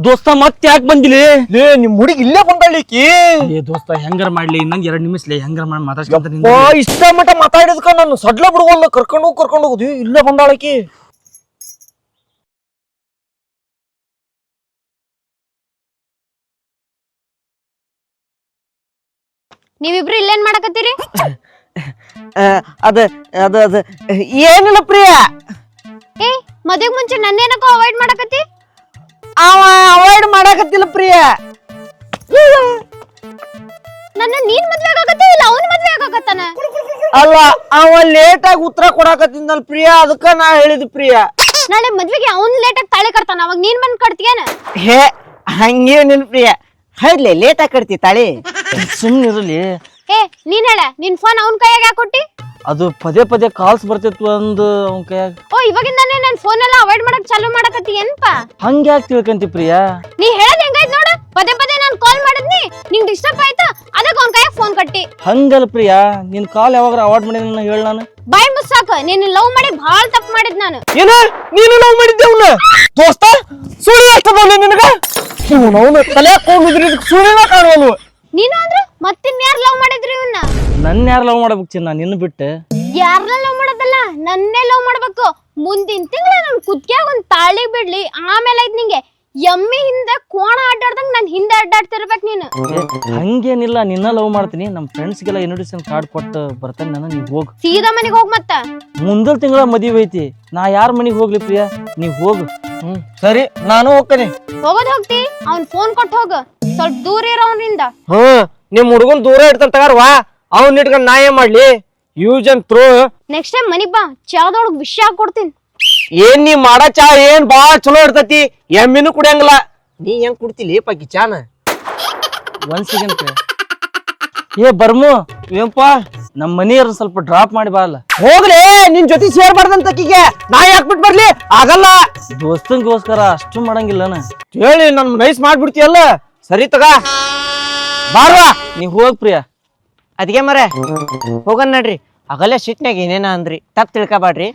ದೋಸ್ತ ಮತ್ತೆ ಯಾಕೆ ಬಂದಿಲಿ? ನಿಮ್ ಹುಡುಗಿ ಇಲ್ಲೇ ಬಂದಳಿಕಿ. ದೋಸ್ತ ಹೆಂಗಾರ ಮಾಡ್ಲಿ, ಇನ್ನೊಂದ್ 2 ನಿಮಿಷ ಹೆಂಗಾರ ಮಾಡಿ ಮಾತಾಡ್ಸ್ಕೊಂತ ಇಷ್ಟ ಮಟ್ಟ ಮಾತಾಡಿದ್ಕ ನಾನು ಸಡ್ಲ ಬಿಡುವಲ್ಲ, ಕರ್ಕೊಂಡು ಹೋಗುದು. ಇಲ್ಲೇ ಬಂದಾಳಕಿ. ನೀವಿಬ್ರು ಇಲ್ಲೇನ್ ಮಾಡಕತ್ತೀರಿ? ಅದ ಅದ ಅದ ಏನಿಲ್ಲ ಪ್ರಿಯ, ಏ ಮದ್ವೆಗ್ ಮುಂಚೆ ನನ್ನೇನಕ್ಕೋ ಅವಾಯ್ಡ್ ಮಾಡಕತ್ತಿ? ಅವ ಅವಾಯ್ಡ್ ಮಾಡಕತ್ತಿಲ್ಲ ಪ್ರಿಯ. ನನ್ನ ನೀನ್ ಮದ್ವೆ ಆಗಕತ್ತಿ ಇಲ್ಲ ಅವನ್ ಮದ್ವೆ ಆಗಕತ್ತಾನ? ಅಲ್ಲ, ಅವ ಲೇಟ್ ಆಗಿ ಉತ್ತರ ಕೊಡಾಕತ್ತಿದ್ನಲ್ ಪ್ರಿಯ, ಅದಕ್ಕ ನಾ ಹೇಳಿದ್ ಪ್ರಿಯ. ನಾಳೆ ಮದ್ವೆಗೆ ಅವನ್ ಲೇಟ್ ಆಗಿ ತಾಳಿ ಕಟ್ತಾನ, ಅವಾಗ ನೀನ್ ಬಂದ್ ಕಟ್ತೀಯನ? ಹೇ ಹಂಗೇನಿಲ್ಲ ಪ್ರಿಯ, ಹೌದ್ಲೆ ಲೇಟ್ ಆಗಿ ಕಟ್ತಿ ತಾಳಿ. ಸುಮ್ನಿರಲಿ. ಏ ನೀನ್ ಹೇಳ, ನಿನ್ ಫೋನ್ ಅವನ್ ಕೈಯಾಗ ಯಾಕೆ ಕೊಟ್ಟಿ? ಅದು ಪದೇ ಪದೇ ಕಾಲ್ಸ್ ಬರ್ತಿತ್ತು ಒಂದು ಅವನ ಕೈಯಾಗ. ಓ ಇವಾಗಿಂದಾನೆ ನನ್ ಫೋನ್ ಎಲ್ಲ ಅವಾಯ್ಡ್ ಮಾಡಕ್ ಚಾಲೂ ಮಾಡಕತ್ತಿ ಏನ್ಪಾ? ಹಂಗ ಯಾಕೆ ತಿಳ್ಕಂತಿ ಪ್ರಿಯಾ? ನೀ ಹೇಳದ್ ಹೆಂಗಾಯ್ತು ನೋಡು, ಪದೇ ಪದೇ ನಾನ್ ಕಾಲ್ ಮಾಡಿದ್ನಿ, ನಿಂಗ್ ಡಿಸ್ಟರ್ಬ್ ಆಯ್ತಾ, ಅದಕ್ಕೆ ಅವನ್ ಕೈಯಾಗ ಫೋನ್ ಕಟ್ಟಿ. ಹಂಗಲ್ಲ ಪ್ರಿಯಾ, ನಿನ್ ಕಾಲ್ ಯಾವಾಗ ಅವಾಯ್ಡ್ ಮಾಡಿದ ಹೇಳ. ನಾನು ಬಾಯ್ ಮುಸ್ಸಾಕ, ನೀನ್ ಲವ್ ಮಾಡಿ ಬಹಳ ತಪ್ಪು ಮಾಡಿದ್ ನಾನು. ಏನ ನೀನು ಲವ್ ಮಾಡಿದ್ದೆ ಅವನ? ದೋಸ್ತ ಸುಳಿ ಆಗ್ತದಲ್ಲ ನಿನಗ? ಅವನು ತಲೆ ಹಾಕೊಂಡಿದ್ರಿ, ಸುಳಿನ ಕಾಣುವನು. ನೀನು ಅಂದ್ರ ಮತ್ತಿನ್ಯಾರು ಲವ್ ಮಾಡಿದ್ರಿ ಇವನ್ನ? ನನ್ನ ಯಾರು ಲವ್ ಮಾಡ್ಬೇಕು ಚಿನ್ನ, ನಿನ್ನ ಬಿಟ್ಟು? ಯಾರನ್ನ ಲವ್ ಮಾಡೋದಲ್ಲ, ನನ್ನೇ ಲವ್ ಮಾಡ್ಬೇಕು. ಮುಂದಿನ ತಿಂಗಳ ನನ್ ಕುತ್ತಿಗೆಯಾಗ ಒಂದ್ ತಾಳಿ ಬಿಡ್ಲಿ, ಆಮೇಲೆ ಆಯ್ತು ನಿಂಗೆ ಎಮ್ಮಿ ಹಿಂದೆ ಕೋಣ ಅಡ್ಡಾಡ್ದಂಗ ನನ್ ಹಿಂದೆ ಅಡ್ಡಾಡ್ತಿರ್ಬೇಕು ನೀನು. ಹಂಗೇನಿಲ್ಲ, ನಿನ್ನ ಲವ್ ಮಾಡ್ತೀನಿ. ನಮ್ಮ ಫ್ರೆಂಡ್ಸ್ಗೆಲ್ಲ ಇನ್ವಿಟೇಷನ್ ಕಾರ್ಡ್ ಕೊಟ್ಟು ಬರ್ತೇನೆ ನಾನು. ನೀವ್ ಹೋಗು, ಸೀದಾ ಮನೆಗೆ ಹೋಗ್. ಮತ್ತ ಮುಂದಲ್ ತಿಂಗಳ ಮದುವೆ ಐತಿ, ನಾ ಯಾರ ಮನೆಗೆ ಹೋಗ್ಲಿ ಪ್ರಿಯಾ? ನೀವ್ ಹೋಗು. ಸರಿ, ನಾನು ಹೋಗ್ತೇನೆ. ಹೋಗೋದ್ ಹೋಗ್ತಿ, ಅವ್ನ್ ಫೋನ್ ಕೊಟ್ಟು ಹೋಗ, ಸ್ವಲ್ಪ ದೂರ ಇರೋ ಅವನಿಂದ. ನಿಮ್ ಹುಡುಗನ್ ದೂರ ಇಡ್ತಾನ ತಗಾರವಾ, ಅವ್ನ ಇಟ್ಕೊಂಡ್ ನಾ ಏನ್ ಮಾಡ್ಲಿ? Use and throw. Next time ಮನಿಗ್ ಬಾ, ಚಾದೊಳಗ್ ವಿಷಯ ಹಾಕೊಡ್ತೀನಿ. ಏನ್ ನೀ ಮಾಡ ಚಾ ಏನ್ ಬಾಳ ಚಲೋ ಇರ್ತತಿ, ಎಮ್ಮಿನೂ ಕುಡಿಯಂಗಿಲ್ಲ. ನೀ ಹೆಂಗ್ ಕುಡ್ತಿಲಿ ಪಾಕಿ ಚಾನ? 1 ಸೆಕೆಂಡ್. ಏ ಬರ್ಮು, ಏನಪ್ಪಾ? ನಮ್ಮ ಮನೆಯವ್ರು ಸ್ವಲ್ಪ ಡ್ರಾಪ್ ಮಾಡಿ ಬಾರಲ್ಲ. ಹೋಗ್ಲಿ, ನಿನ್ ಜೊತೆ ಸೇರ್ಬಾರ್ದಂತಕಿಗೆ ನಾ ಯಾಕೆ ಬಿಟ್ ಬರ್ಲಿ? ಆಗಲ್ಲ. ದೋಸ್ತಂಗೋಸ್ಕರ ಅಷ್ಟು ಮಾಡಂಗಿಲ್ಲನ ಹೇಳಿ ನನ್ ನೈಸ್ ಮಾಡ್ಬಿಡ್ತೀಯಲ್ಲ. ಸರಿ ತಗ ಬಾರ್ವಾ. ನೀವ್ ಹೋಗ್ ಪ್ರಿಯಾ. ಅದ್ಗೆ ಮರ ಹೋಗನ್ ನಡ್ರಿ. ಆಗಲೇ ಸಿಟ್ನಾಗ ಏನೇನ ಅಂದ್ರಿ, ತಪ್ಪ ತಿಳ್ಕೊಬ್ಯಾಡ್ರಿ.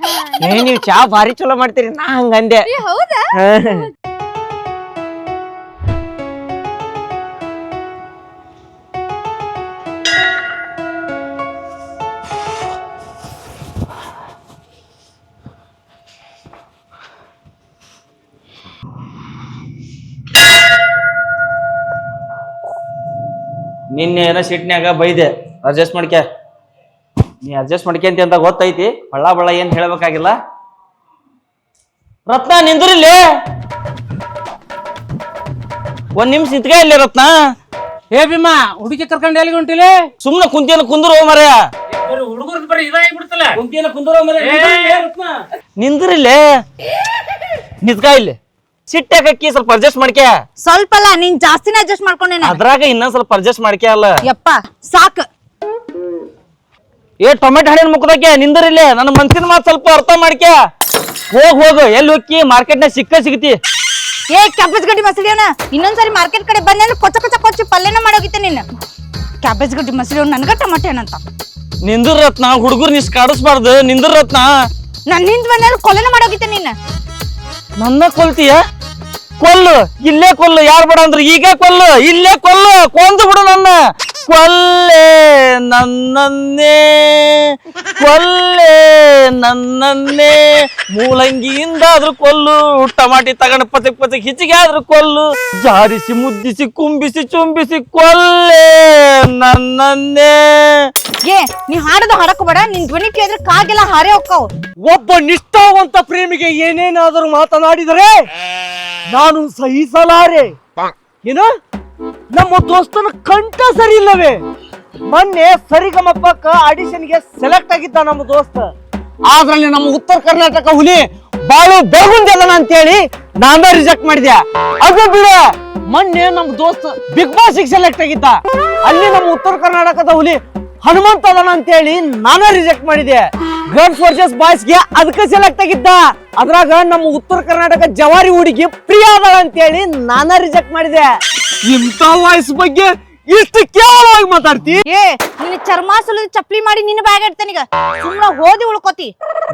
ನೀವ್ ಚಾ ಭಾರಿ ಚಲೋ ಮಾಡ್ತೀರಿ, ನಾ ಹಂಗಂದೆ. ಹೌದಾ? ನಿನ್ನೆ ಏನೋ ಸಿಟ್ನ್ಯಾಗ ಬೈದೆ, ಅಡ್ಜಸ್ಟ್ ಮಾಡ್ಕ್ಯಾ. ನೀ ಅಡ್ಜಸ್ಟ್ ಮಾಡ್ಕ್ಯಂತ ಅಂತ ಗೊತ್ತೈತಿ, ಬಳ್ಳ ಏನ್ ಹೇಳ್ಬೇಕಾಗಿಲ್ಲ. ರತ್ನ ನಿಂದ್ರಿಲ್ಲಿ, 1 ನಿಮಿಷ ನಿಂತ್ಕ ಇಲ್ಲಿ ರತ್ನ. ಏ ಭೀಮಾ, ಹುಡುಗಿ ಕರ್ಕೊಂಡು ಎಲ್ಲಿಗೆ ಹೊಂಟಿಲ್ಲ? ಸುಮ್ನೆ ಕುಂತೇನ ಕುಂದ್ರು ಮರ್ಯ. ಹುಡುಗರು ಬರೀ ಇದಾಗಿಬಿಡ್ತಲ್ಲ. ಕುಂತೇನ ಕುಂದ್ರು ಮರ್ಯ. ನಿಂದ್ರಿಲ್ಲೇ, ನಿಂತ್ಕ ಇಲ್ಲಿ. ಸಿಟ್ಟಾಕಿ ಸ್ವಲ್ಪ ಅಡ್ಜಸ್ಟ್ ಮಾಡ್ಕ್ಯಾ. ಸ್ವಲ್ಪ ಅಲ್ಲ, ನೀನ್ ಜಾಸ್ತಿನೇ ಅಡ್ಜಸ್ಟ್ ಮಾಡ್ಕೊಂಡೇನ. ಅದ್ರಾಗ ಇನ್ನೊಂದ್ ಸ್ವಲ್ಪ ಅಡ್ಜಸ್ಟ್ ಮಾಡ್ಕ್ಯಾ. ಅಲ್ಲ ಯಪ್ಪ ಸಾಕ್. ಏ ಟೊಮೆಟೊ ಹಣ್ಣಿನ ಮುಖದಕ್ಕೆ ನಿಂದ್ರಿಲ್ಲೇ, ನನ್ನ ಮನ್ಸಿನ ಮಾತು ಸ್ವಲ್ಪ ಅರ್ಥ ಮಾಡ್ಕ್ಯಾ. ಹೋಗು, ಎಲ್ಲಿ ಹೋಗಿ ಮಾರ್ಕೆಟ್ನಾಗ ಸಿಗ್ತಿ. ಏ ಕ್ಯಾಬೇಜ್ ಗಡ್ಡಿ ಮಸಳಿಯವನ, ಇನ್ನೊಂದ್ಸರಿ ಮಾರ್ಕೆಟ್ ಕಡೆ ಬಂದೆ ಅಂದ್ರೆ ಕೊಚ್ಚ ಪಲ್ಯನ ಮಾಡೋಗಿತ್ತೆ ನಿನ್ನ. ಕ್ಯಾಬೇಜ್ ಗಡ್ಡಿ ಮಸಳಿಯವ್ ನನ್ಗ ಟೊಮೆಟೊ ಏನಂತ. ನಿಂದ್ರ ರತ್ನ, ಹುಡುಗರು ನಿಸ್ ಕಾಡಿಸ್ಬಾರ್ದು. ನಿಂದ್ರ ರತ್ನ, ನನ್ ನಿಂತ್ ಬಂದ್ರೆ ಕೊಲೆನ ಮಾಡೋಗಿತ್ತೆ ನಿನ್ನ. ನನ್ನ ಕೊಲ್ತೀಯ? ಕೊಲ್ಲು, ಇಲ್ಲೇ ಕೊಲ್ಲು. ಯಾರು ಬೇಡ ಅಂದ್ರು ಈಗ ಕೊಲ್ಲು, ಇಲ್ಲೇ ಕೊಲ್ಲು. ಕೊಂದು ಬಿಡು ನನ್ನ. ಕೊಲ್ಲೆ ನನ್ನನ್ನೇ, ಕೊಲ್ಲೆ ನನ್ನನ್ನೇ. ಮೂಲಂಗಿಯಿಂದಾದ್ರೂ ಕೊಲ್ಲು, ಟಮಾಟಿ ತಗೊಂಡು ಪಚಕ್ ಹಿಚಿಗೆ ಆದ್ರೂ ಕೊಲ್ಲು. ಜಾರಿಸಿ ಮುದ್ದಿಸಿ ಕುಂಬಿಸಿ ಚುಂಬಿಸಿ ಕೊಲ್ಲೆ ನನ್ನನ್ನೇ. ಏ ನೀ ಹಾಡೋದು ಹಾಡಕ್ ಬೇಡ, ನಿನ್ ಧ್ವನಿ ಕೇಳಿದ್ರೆ ಕಾಗೆಲ್ಲ ಹಾರೇ ಹೋಗ್ತಾವ್. ಒಬ್ಬ ನಿಷ್ಠಾವಂತ ಪ್ರೇಮಿಗೆ ಏನೇನಾದರೂ ಮಾತನಾಡಿದರೆ ನಾನು ಸಹಿಸಲಾರೆ. ಏನು? ನಮ್ಮ ದೋಸ್ತನ ಕಂಠ ಸರಿ ಇಲ್ಲವೇ? ಮೊನ್ನೆ ಸರಿಗಮಪ್ಪಕ್ಕ ಆಡಿಷನ್ಗೆ ಸೆಲೆಕ್ಟ್ ಆಗಿದ್ದ ನಮ್ಮ ದೋಸ್ತ. ಆದ್ರಲ್ಲಿ ನಮ್ಮ ಉತ್ತರ ಕರ್ನಾಟಕ ಹುಲಿ ಬಾಳು ಬೆಳಗುಂದೆಲ್ಲನ ಅಂತ ಹೇಳಿ ನಾನ ರಿಜೆಕ್ಟ್ ಮಾಡಿದ್ಯಾ. ಅದು ಬಿಡ, ಮೊನ್ನೆ ನಮ್ಮ ದೋಸ್ತ ಬಿಗ್ ಬಾಸ್ ಸೆಲೆಕ್ಟ್ ಆಗಿದ್ದ. ಅಲ್ಲಿ ನಮ್ಮ ಉತ್ತರ ಕರ್ನಾಟಕದ ಹುಲಿ ಹನುಮಂತ ಅದನ ಅಂತ ಹೇಳಿ ನಾನ ರಿಜೆಕ್ಟ್ ಮಾಡಿದೆ. ಗರ್ಲ್ಸ್ ವರ್ಸಸ್ ಬಾಯ್ಸ್ ಗೆ ಅದಕ್ಕೆ ಸೆಲೆಕ್ಟ್ ಆಗಿದ್ದ. ಅದ್ರಾಗ ನಮ್ಮ ಉತ್ತರ ಕರ್ನಾಟಕ ಜವಾರಿ ಹುಡುಗಿ ಪ್ರಿಯಾ ಅದಳ ಅಂತ ಹೇಳಿ ನಾನ ರಿಜೆಕ್ಟ್ ಮಾಡಿದೆ. ಇಂಥ ವಾಯ್ಸ್ ಬಗ್ಗೆ ಇಷ್ಟು ಕೇವಲವಾಗಿ ಮಾತಾಡ್ತಿ? ಏ ನೀನು ಚರ್ಮ ಸುಲಿದ ಚಪ್ಲಿ ಮಾಡಿ ನಿನ್ನ ಬ್ಯಾಗ್ ಇಡ್ತೇನೀಗ ಸುಮ್ಮನೆ ಹೋದಿ ಉಳ್ಕೋತಿ.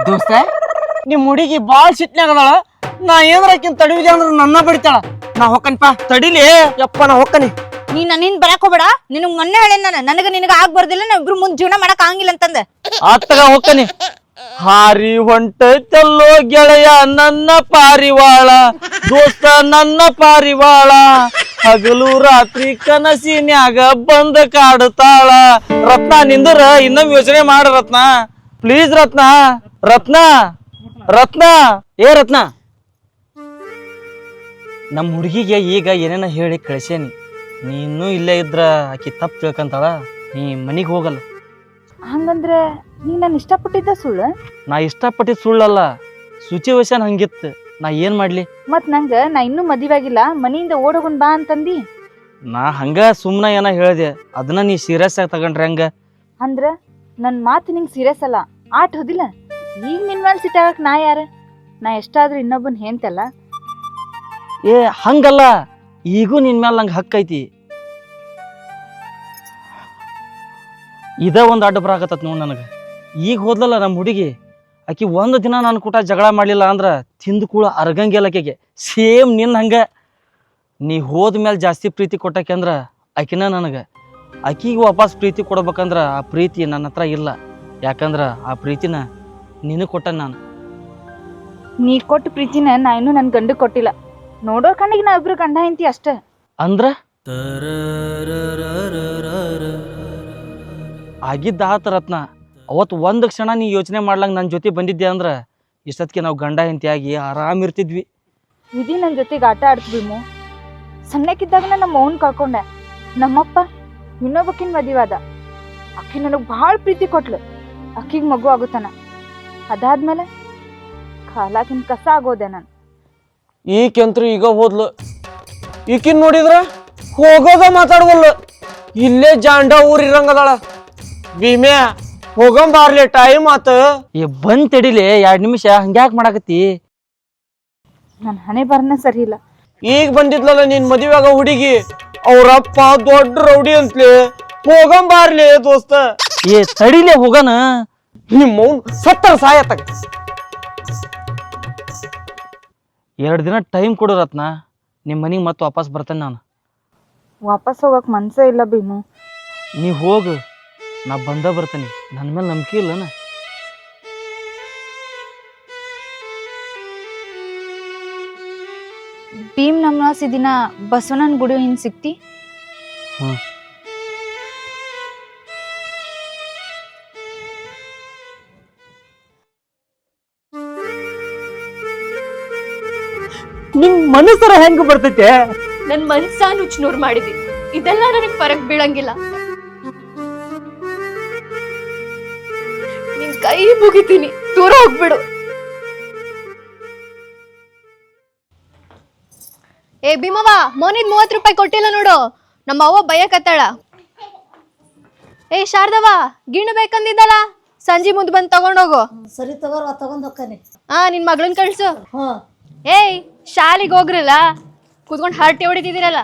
ದೋಸ್ತ ನಿಮ್ ಹುಡುಗಿ ಬಾಳ್ ಸಿಟ್ನ್ಯಾಗ ಅದಾಳ. ನಾ ಏನಾರ ಆಕಿನ್ ತಡಿವಿದೆ ಅಂದ್ರ ನನ್ನ ಬಡಿತಾಳ. ನಾ ಹೊಕ್ಕನ್ಪಾ ತಡಿಲಿ ಯಪ್ಪ, ನಾ ಹೊಕ್ಕನಿ. ನೀ ನನ್ನಿಂದ ಬರಕ್ ಹೋಗ್ಬೇಡ. ನಿನಗ್ ಮೊನ್ನೆ ಹೇಳೇನ್ ನಾನು, ನನಗ ನಿನಗ ಆಗ್ಬಾರ್ದಿಲ್ಲ, ನಾವ್ ಇಬ್ರು ಮುಂದ್ ಜೀವನ ಮಾಡಕ್ ಆಗಂಗಿಲ್ಲ ಅಂತಂದ. ಆತಗ ಹೋಗ್ತಾನೆ. ಹಾರಿ ಹೊಂಟೈತಲ್ಲೋ ಗೆಳೆಯ ನನ್ನ ಪಾರಿವಾಳ, ದೋಸ್ತ ನನ್ನ ಪಾರಿವಾಳ, ಹಗಲು ರಾತ್ರಿ ಕನಸಿನ್ಯಾಗ ಬಂದ ಕಾಡುತ್ತಾಳ. ರತ್ನ ನಿಂದ್ರ ಇನ್ನೊಮ್ಮೆ ಯೋಚನೆ ಮಾಡ ರತ್ನ, ಪ್ಲೀಸ್ ರತ್ನ. ರತ್ನ ರತ್ನ ಏ ರತ್ನ, ನಮ್ಮ ಹುಡುಗಿಗೆ ಈಗ ಏನೇನ ಹೇಳಿ ಕಳ್ಸೇನಿ. ನೀನು ಇಲ್ಲೇ ಇದ್ರ ಆಕಿ ತಪ್ಪು ತಿಳ್ಕಂತಾಳ. ನೀ ಮನಿಗೆ ಹೋಗಲ್ಲ. ಹಂಗಂದ್ರೆ ನೀ ನಾನು ಇಷ್ಟಪಟ್ಟಿದ್ದ ಸುಳ್ಳು? ನಾ ಇಷ್ಟಪಟ್ಟಿದ್ ಸುಳ್ಳಲ್ಲ, ಸಿಚುವೇಶನ್ ಹಂಗಿತ್ತು. ನಾ ಏನ್ ಮಾಡ್ಲಿ? ಮತ್ ನಂಗ ನಾ ಇನ್ನೂ ಮದುವೆ ಆಗಿಲ್ಲ, ಮನಿಯಿಂದ ಓಡೋಗುನ್ ಬಾ ಅಂತಂದಿ. ನಾ ಹಂಗ ಸುಮ್ನ ಏನ ಹೇಳ್ದೆ, ಅದನ್ನ ನೀ ಸೀರಿಯಸ್ ಆಗಿ ತಗೊಂಡ್ರೆ ಹಂಗ? ಅಂದ್ರ ನನ್ ಮಾತು ನಿಂಗೆ ಸೀರಿಯಸ್ ಅಲ್ಲ, ಆಟ ಹೋದಿಲ್ಲ. ಈಗ ನಿನ್ ಮೇಲೆ ಸಿಟ್ಟಾಗಕ್ ನಾ ಯಾರ? ನಾ ಎಷ್ಟಾದ್ರೂ ಇನ್ನೊಬ್ಬನ್ ಹೇಂತಲ್ಲ. ಏ ಹಂಗಲ್ಲ, ಈಗೂ ನಿನ್ ಮ್ಯಾಲ ನಂಗೆ ಹಕ್ಕೈತಿ. ಇದ ಒಂದು ಅಡ್ಡ ಬರಾಕತ್ತ ನೋಡ್ ನನಗೆ. ಈಗ ಹೋದ್ಲಲ್ಲ ನಮ್ಮ ಹುಡುಗಿ, ಆಕಿ ಒಂದು ದಿನ ನನ್ನ ಕೂಟ ಜಗಳ ಮಾಡಲಿಲ್ಲ ಅಂದ್ರ ತಿಂದು ಕೂಡ ಅರ್ಗಂಗಿಲ್ಲ ಆಕೆಗೆ. ಸೇಮ್ ನಿನ್ನ ಹಂಗ. ನೀ ಹೋದ್ಮೇಲೆ ಜಾಸ್ತಿ ಪ್ರೀತಿ ಕೊಟ್ಟಕ್ಕೆ ಅಂದ್ರ ಆಕಿನ ನನಗೆ. ಆಕಿಗೆ ವಾಪಸ್ ಪ್ರೀತಿ ಕೊಡ್ಬೇಕಂದ್ರ ಆ ಪ್ರೀತಿ ನನ್ನ ಹತ್ರ ಇಲ್ಲ. ಯಾಕಂದ್ರ ಆ ಪ್ರೀತಿನ ನಿನಗೆ ಕೊಟ್ಟ ನಾನು. ನೀ ಕೊಟ್ಟ ಪ್ರೀತಿನ ನಾ ಇನ್ನೂ ನನ್ ಗಂಡ ಕೊಟ್ಟಿಲ್ಲ. ನೋಡೋ ಕಣ್ಣಿಗೆ ನಾ ಇಬ್ರು ಗಂಡ ಹೆಂಡತಿ ಅಷ್ಟ. ಅಂದ್ರ ಆಗಿದ್ದ ಆತ ರತ್ನ. ಅವತ್ತು ಒಂದು ಕ್ಷಣ ನೀ ಯೋಚನೆ ಮಾಡ್ಲಂಗ ನನ್ನ ಜೊತೆ ಬಂದಿದ್ದೆ ಅಂದ್ರ ಇಷ್ಟೊತ್ತಿಗೆ ನಾವು ಗಂಡ ಹೆಂಡತಿಯಾಗಿ ಆರಾಮ್ ಇರ್ತಿದ್ವಿ. ವಿಧಿ ನನ್ನ ಜೊತೆಗೆ ಆಟ ಆಡ್ತು ಭೀಮು. ಸಣ್ಣಕ್ಕಿದ್ದಾಗ ನಮ್ಮ ಅವ್ವನ್ ಕಳ್ಕೊಂಡೆ. ನಮ್ಮಪ್ಪ ಇನ್ನೊಬ್ಬಕಿನ್ ಮದುವಾದ. ಅಕ್ಕಿ ನನಗ್ ಭಾಳ ಪ್ರೀತಿ ಕೊಟ್ಲು. ಅಕ್ಕಿಗೆ ಮಗು ಆಗುತ್ತಾನ. ಅದಾದ್ಮೇಲೆ ಕಾಲಾಕಿನ ಕಸ ಆಗೋದೆ ನಾನು. ಈಕೆಂತ್ರು ಈಗ ಹೋದ್ಲು. ಈಕಿನ್ ನೋಡಿದ್ರ ಹೋಗೋದ ಮಾತಾಡ್ವಲ್ಲ. ಇಲ್ಲೇ ಜಾಂಡ ಊರಿರಂಗದಾಳ. ಭೀಮೆ ಹೋಗಂಬಾರ್ಲಿ, ಟೈಮ್ ಆತ. ಏ ಬಂದ್ ತಡಿಲೆ 2 ನಿಮಿಷ. ಹಂಗ್ಯಾಕ್ ಮಾಡಾಕತ್ತಿ? ನನ್ನ ಹಣೆ ಬರನ ಸರಿ ಇಲ್ಲ. ಈಗ ಬಂದಿದ್ಲಲ್ಲ ನಿನ್ ಮದುವೆಗ ಹುಡುಗಿ, ಅವ್ರಪ್ಪ ದೊಡ್ಡ ರೌಡಿ ಅಂತಲೇ. ಹೋಗಂಬಾರ್ಲಿ ದೋಸ್ತ. ಏ ತಡಿಲೆ ಹೋಗನ. ನಿಮ್ಮ ಮೌನ್ ಸತ್ತರ ಸಾಯತ್ತಾಗ. 2 ದಿನ ಟೈಮ್ ಕೊಡು ರತ್ನ. ನಿಮ್ಮ ಮನೆಗೆ ಮತ್ತೆ ವಾಪಸ್ ಬರ್ತೇನೆ ನಾನು. ವಾಪಸ್ ಹೋಗಕ್ ಮನ್ಸೇ ಇಲ್ಲ ಭೀಮು. ನೀ ಹೋಗು, ನಾ ಬಂದ ಬರ್ತೇನೆ. ನನ್ನ ಮೇಲೆ ನಂಬಿಕೆ ಇಲ್ಲನ? ಭೀಮ್ ನಮ್ನಾಸಿ ದಿನ ಬಸವಣ್ಣನ ಗುಡಿ ಹಿಂದ್ ಸಿಕ್ತಿ. ನಿಮ್ ಮನಸ್ಸರ ಹೆಂಗ ಬರ್ತೈತೆ? ನನ್ ಮನ್ಸ ನುಚ್ನೂರ್ ಮಾಡಿದಿ. ಇದೆಲ್ಲ ನನಗ್ ಫರಕ್ ಬೀಳಂಗಿಲ್ಲ. ನಿನ್ ಕೈ ಮುಗಿತೀನಿ, ದೂರ ಹೋಗ್ಬಿಡು. ಏ ಭೀಮವ್ವ, ಮೋನಿದ್ 30 ರೂಪಾಯಿ ಕೊಟ್ಟಿಲ್ಲ ನೋಡು. ನಮ್ಮ ಅವ್ವ ಬಯಕತ್ತಾಳ. ಏ ಶಾರದವ್ವ, ಗಿಣ್ಣು ಬೇಕಂದಿದ್ದಲ್ಲ, ಸಂಜೆ ಮುಂದ್ ಬಂದ್ ತಗೊಂಡೋಗು. ಸರಿ ತಗೋರ್ವ, ತಗೊಂಡ್ ಹೋಗ್ತಾನೆ. ನಿನ್ ಮಗಳನ್ ಕಳ್ಸು. ಹ್ಞೂ ಏಯ್ ಶಾಲಿಗೆ ಹೋಗ್ರಲ್ಲ, ಕೂತ್ಕೊಂಡು ಹರಟೆ ಹೊಡಿತಿದ್ದೀರಲ್ಲ.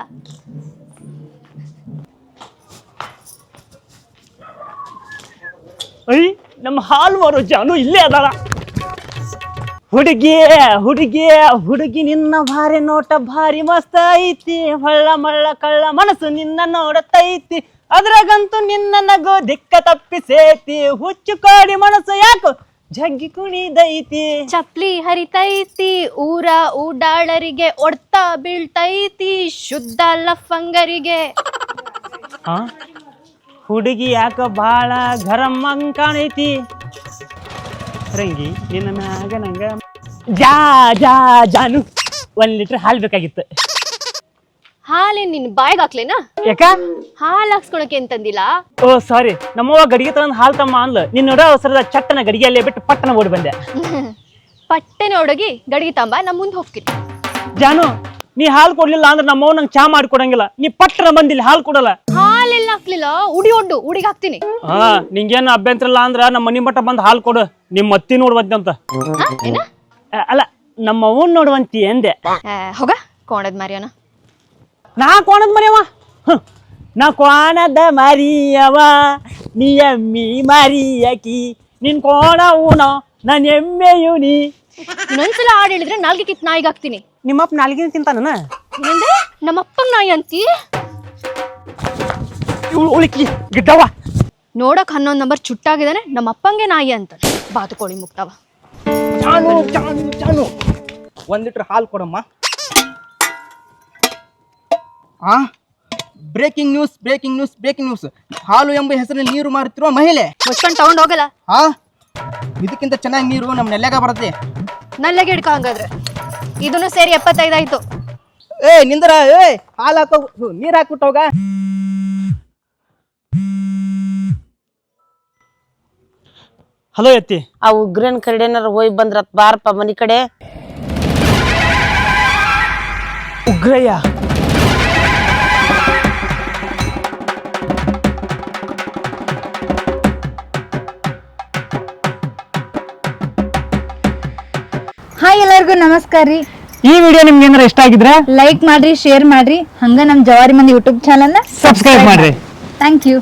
ಐ ನಮ್ಮ ಹಾಲು ಮಾರೋ ಜಾನು ಇಲ್ಲೇ ಅದಾಳ. ಹುಡುಗಿ ಹುಡುಗಿ ಹುಡುಗಿ ನಿನ್ನ ಭಾರಿ ನೋಟ ಭಾರಿ ಮಸ್ತ್ ಐತಿ. ಹೊಳ್ಳ ಮಳ್ಳ ಕಳ್ಳ ಮನಸ್ಸು ನಿನ್ನ ನೋಡತೈತಿ. ಅದ್ರಾಗಂತೂ ನಿನ್ನ ನಗು ದಿಕ್ಕ ತಪ್ಪಿಸೇತಿ. ಹುಚ್ಚು ಕಾಡಿ ಮನಸ್ಸು ಯಾಕೋ ಜಗ್ಗಿ ಕುಣಿದೈತಿ. ಚಪ್ಲಿ ಹರಿತೈತಿ, ಊರ ಊಡಾಳರಿಗೆ ಒಡ್ತಾ ಬೀಳ್ತೈತಿ, ಶುದ್ಧ ಲಫಂಗರಿಗೆ. ಹುಡುಗಿ ಯಾಕ ಬಾಳ ಗರಂ ಅಂಗ್ ಕಾಣೈತಿ. ರಂಗಿ ನಿನ್ನ ಮ್ಯಾಗ ನಂಗ ಜಾ ಜಾ ಜಾನು 1 ಲೀಟರ್ ಹಾಲು ಬೇಕಾಗಿತ್ತು. ಹಾಲೇನ್ ನಿನ್ ಬಾಯ್ಗೆ ಹಾಕ್ಲೇನಾ? ಯಾಕ? ಹಾಲು ಹಾಕ್ಸ್ಕೊಳಕ್ಕೆ ಅಂತಂದಿಲ್ಲ. ಓ ಸಾರಿ, ನಮ್ಮವ್ವ ಗಡಿಗೆ ತಗೊಂಡ್ ಹಾಲು ತಮ್ಮ ಅಂದ್ಲ. ನಿನ್ನ ನೋಡೋ ಅವಸರದ ಚಟ್ಟನ ಗಡಿಗೆಯಲ್ಲೇ ಬಿಟ್ಟು ಪಟ್ಟನ ಓಡಿ ಬಂದೆ. ಪಟ್ಟೆನ ಹುಡುಗಿ ಗಡಿಗೆ ತಂಬ, ನಾ ಮುಂದೆ ಹೋಗ್ತೀನಿ. ಜಾನು, ನೀ ಹಾಲು ಕೊಡ್ಲಿಲ್ಲ ಅಂದ್ರೆ ನಮ್ಮವ್ ನಂಗೆ ಚಾ ಮಾಡಿ ಕೊಡಂಗಿಲ್ಲ. ನೀ ಪಟ್ಟನ ಬಂದಿಲ್ಲ ಹಾಲು ಕೊಡಲ್ಲ. ಹಾಲೆಲ್ಲ ಹಾಕ್ಲಿಲ್ಲ, ಉಡಿಗೆ ಹಾಕ್ತೀನಿ. ನಿಂಗೇನು ಅಭ್ಯಂತರ ಇಲ್ಲ ಅಂದ್ರ ನಮ್ಮ ಮನಿ ಮಟ್ಟ ಬಂದ್ ಹಾಲು ಕೊಡು. ನಿಮ್ ಮತ್ತಿ ನೋಡುವಂತ. ಏನ? ಅಲ್ಲ, ನಮ್ಮ ಅವ್ವನ್ ನೋಡುವಂತಿ ಎಂದೆ. ಹೋಗ ಕೋಣದ್ ಮಾರ್ಯಾನ. ನಾ ಕೋಣದ್ ಮರಿಯವ. ನಾ ಕೋಣದ ಮರಿಯವ ನೀ ಎಮ್ಮಿ ಮರಿಯಕಿ ನಿನ್ ಕೋಣ ಉಣ ನನ್ ಎಮ್ಮೆಯು ನೀ. ಇನ್ನೊಂದ್ಸಲ ಹಾಡು ಹೇಳಿದ್ರೆ ನಾಲ್ಗೆ ಕಿತ್ ನಾಯಿಗೆ ಹಾಕ್ತೀನಿ. ನಿಮ್ಮಪ್ಪ ನಾಲ್ಗಿನ ತಿಂತಾನ? ಏನಂದ್ರೆ ನಮ್ಮಪ್ಪಂಗ್ ನಾಯಿ ಅಂತಿ? ಉಳಿಕಿ ಗಿಡ್ಡವ ನೋಡಕ್ 11 ನಂಬರ್ ಚುಟ್ಟಾಗಿದ್ದಾನೆ, ನಮ್ಮ ಅಪ್ಪಂಗೆ ನಾಯಿ ಅಂತ. ಬಾತುಕೋಳಿ ಮುಕ್ತವ. ಚಾನು ಚಾನು ಚಾನು 1 ಲೀಟರ್ ಹಾಲು ಕೊಡಮ್ಮ. Breaking news breaking news breaking news. ಹಾಲು ಎಂಬ ಹೆಸರಿನಲ್ಲಿ ನೀರು ಮಾರುತ್ತಿರುವ ಮಹಿಳೆ. ಮುಚ್ಕೊಂಡ್ ತಗೊಂಡ್ ಹೋಗಲ್ಲ. ಇದಕ್ಕಿಂತ ಚೆನ್ನಾಗಿ ನೀರು ನಮ್ಮ ನೆಲ್ಲಾಗ ಬರುತ್ತೆ. ನಲ್ಲಗೆ ಹಿಡ್ಕೊ ಹಂಗಾದ್ರೆ. ಇದನ್ನು ಸೇರಿ 75 ಆಯ್ತು. ನಿಂದ್ರ ಹಾಲು ಹಾಕೋ ನೀರ್ ಹಾಕ್ಬಿಟ್ಟು ಹೋಗ. ಹಲೋ ಎತ್ತಿ, ಆ ಉಗ್ರನ್ ಕಡೆನಾರ ಹೋಗಿ ಬಂದ್ರತ್ ಬಾರಪ್ಪ ಮನಿ ಕಡೆ. ಉಗ್ರಯ್ಯ ಹಾಯ್ ಎಲ್ಲರಿಗೂ ನಮಸ್ಕಾರ ರೀ. ಈ ವಿಡಿಯೋ ನಿಮ್ಗೆ ಏನಾರ ಇಷ್ಟ ಆಗಿದ್ರೆ ಲೈಕ್ ಮಾಡ್ರಿ, ಶೇರ್ ಮಾಡ್ರಿ, ಹಂಗ ನಮ್ ಜವಾರಿ ಮಂದಿ ಯೂಟ್ಯೂಬ್ ಚಾನಲ್ನ ಸಬ್ಸ್ಕ್ರೈಬ್ ಮಾಡ್ರಿ. Thank you.